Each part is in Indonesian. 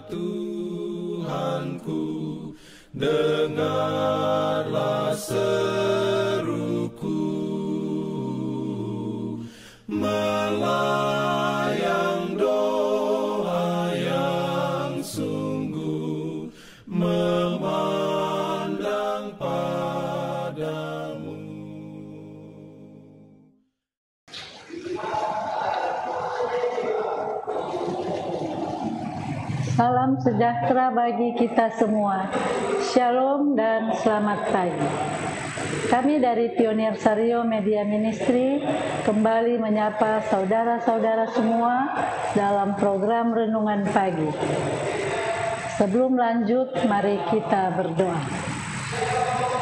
Tuhanku, dengarlah seruku, melayang doa yang sungguh, memandang padamu. Salam sejahtera bagi kita semua. Shalom dan selamat pagi. Kami dari Pionir Sario Media Ministry kembali menyapa saudara-saudara semua dalam program Renungan Pagi. Sebelum lanjut, mari kita berdoa.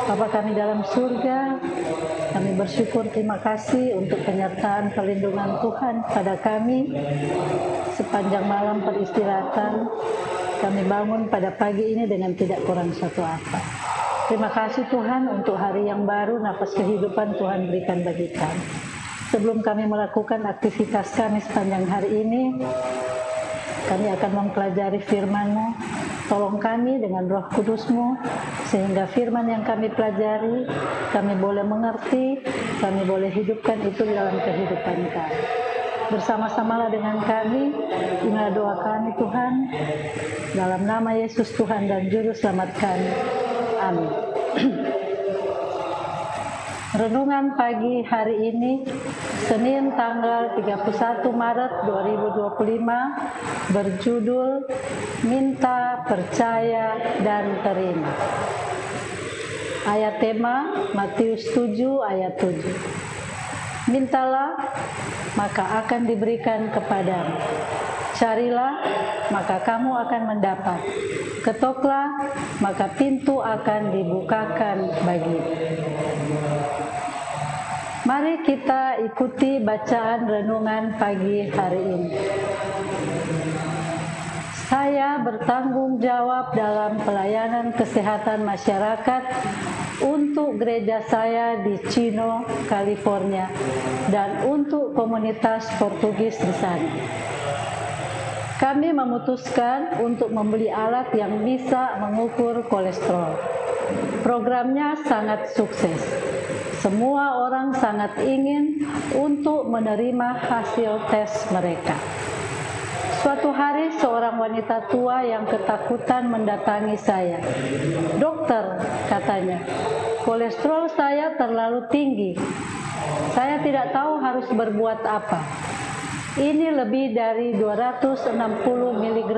Bapa kami dalam surga, kami bersyukur, terima kasih untuk penyertaan perlindungan Tuhan pada kami. Sepanjang malam peristirahatan, kami bangun pada pagi ini dengan tidak kurang satu apa. Terima kasih Tuhan untuk hari yang baru, nafas kehidupan Tuhan berikan bagi kami. Sebelum kami melakukan aktivitas kami sepanjang hari ini, kami akan mempelajari firman-Mu. Tolong kami dengan Roh Kudus-Mu, sehingga firman yang kami pelajari, kami boleh mengerti, kami boleh hidupkan itu dalam kehidupan kami. Bersama-samalah dengan kami, inilah doa kami Tuhan, dalam nama Yesus Tuhan dan Juru Selamat kami. Amin. Renungan pagi hari ini, Senin tanggal 31 Maret 2025, berjudul Minta, Percaya, dan Terima. Ayat tema Matius 7 ayat 7. Mintalah, maka akan diberikan kepadamu. Carilah, maka kamu akan mendapat. Ketoklah, maka pintu akan dibukakan bagimu. Mari kita ikuti bacaan renungan pagi hari ini. Saya bertanggung jawab dalam pelayanan kesehatan masyarakat untuk gereja saya di Chino, California, dan untuk komunitas Portugis di sana. Kami memutuskan untuk membeli alat yang bisa mengukur kolesterol. Programnya sangat sukses. Semua orang sangat ingin untuk menerima hasil tes mereka. Suatu hari seorang wanita tua yang ketakutan mendatangi saya. "Dokter," katanya, "kolesterol saya terlalu tinggi. Saya tidak tahu harus berbuat apa. Ini lebih dari 260 mg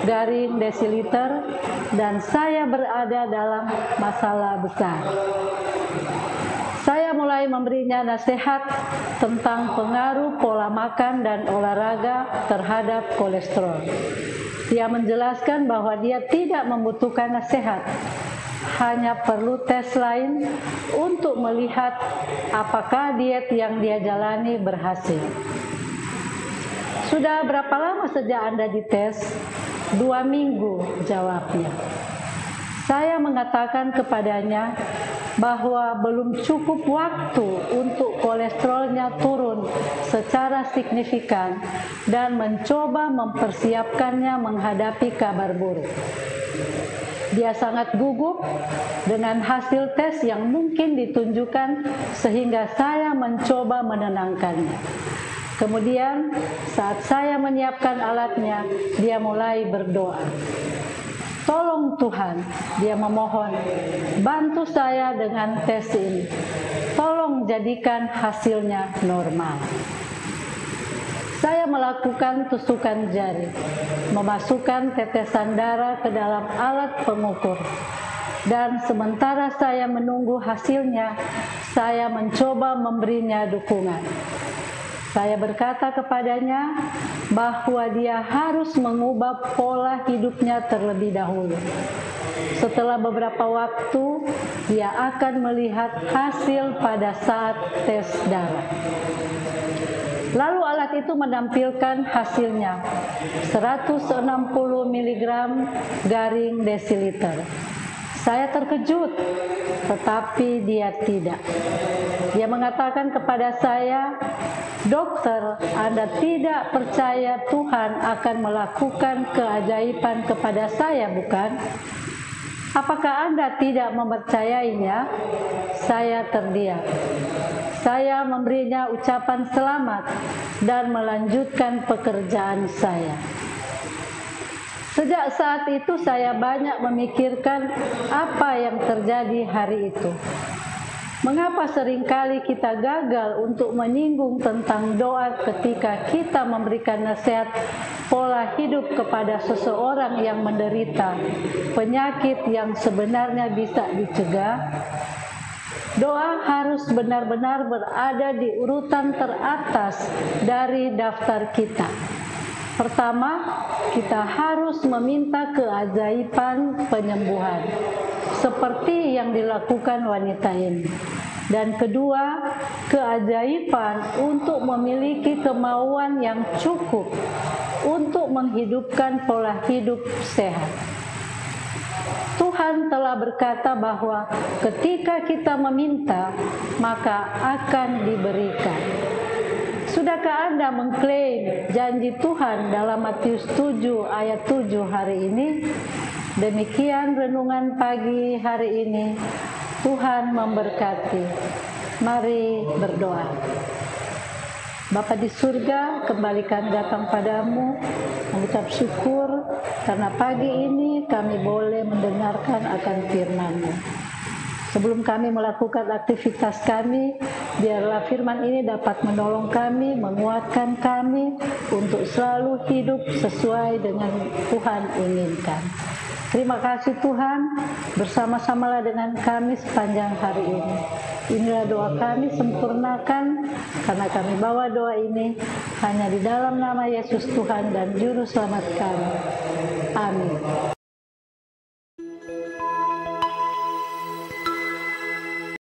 garing desiliter dan saya berada dalam masalah besar." Saya mulai memberinya nasihat tentang pengaruh pola makan dan olahraga terhadap kolesterol. Dia menjelaskan bahwa dia tidak membutuhkan nasihat, hanya perlu tes lain untuk melihat apakah diet yang dia jalani berhasil. "Sudah berapa lama sejak Anda dites?" "2 minggu, jawabnya. Saya mengatakan kepadanya bahwa belum cukup waktu untuk kolesterolnya turun secara signifikan dan mencoba mempersiapkannya menghadapi kabar buruk. Dia sangat gugup dengan hasil tes yang mungkin ditunjukkan sehingga saya mencoba menenangkannya. Kemudian saat saya menyiapkan alatnya, dia mulai berdoa. "Tolong Tuhan," dia memohon, "bantu saya dengan tes ini. Tolong jadikan hasilnya normal." Saya melakukan tusukan jari, memasukkan tetesan darah ke dalam alat pengukur. Dan sementara saya menunggu hasilnya, saya mencoba memberinya dukungan. Saya berkata kepadanya bahwa dia harus mengubah pola hidupnya terlebih dahulu. Setelah beberapa waktu, dia akan melihat hasil pada saat tes darah. Lalu alat itu menampilkan hasilnya, 160 mg garing desiliter. Saya terkejut, tetapi dia tidak. Dia mengatakan kepada saya, Dokter, Anda tidak percaya Tuhan akan melakukan keajaiban kepada saya, bukan? Apakah Anda tidak mempercayainya? Saya terdiam. Saya memberinya ucapan selamat dan melanjutkan pekerjaan saya. Sejak saat itu saya banyak memikirkan apa yang terjadi hari itu. Mengapa seringkali kita gagal untuk menyinggung tentang doa ketika kita memberikan nasihat pola hidup kepada seseorang yang menderita penyakit yang sebenarnya bisa dicegah? Doa harus benar-benar berada di urutan teratas dari daftar kita. Pertama, kita harus meminta keajaiban penyembuhan, seperti yang dilakukan wanita ini. Dan kedua, keajaiban untuk memiliki kemauan yang cukup untuk menghidupkan pola hidup sehat. Tuhan telah berkata bahwa ketika kita meminta, maka akan diberikan. Sudahkah Anda mengklaim janji Tuhan dalam Matius 7 ayat 7 hari ini? Demikian renungan pagi hari ini. Tuhan memberkati. Mari berdoa. Bapa di surga, kembali kami datang padamu mengucap syukur karena pagi ini kami boleh mendengarkan akan firman-Mu. Sebelum kami melakukan aktivitas kami, biarlah firman ini dapat menolong kami, menguatkan kami untuk selalu hidup sesuai dengan Tuhan inginkan. Terima kasih Tuhan, bersama-samalah dengan kami sepanjang hari ini. Inilah doa kami, sempurnakan, karena kami bawa doa ini hanya di dalam nama Yesus Tuhan dan Juru Selamat kami.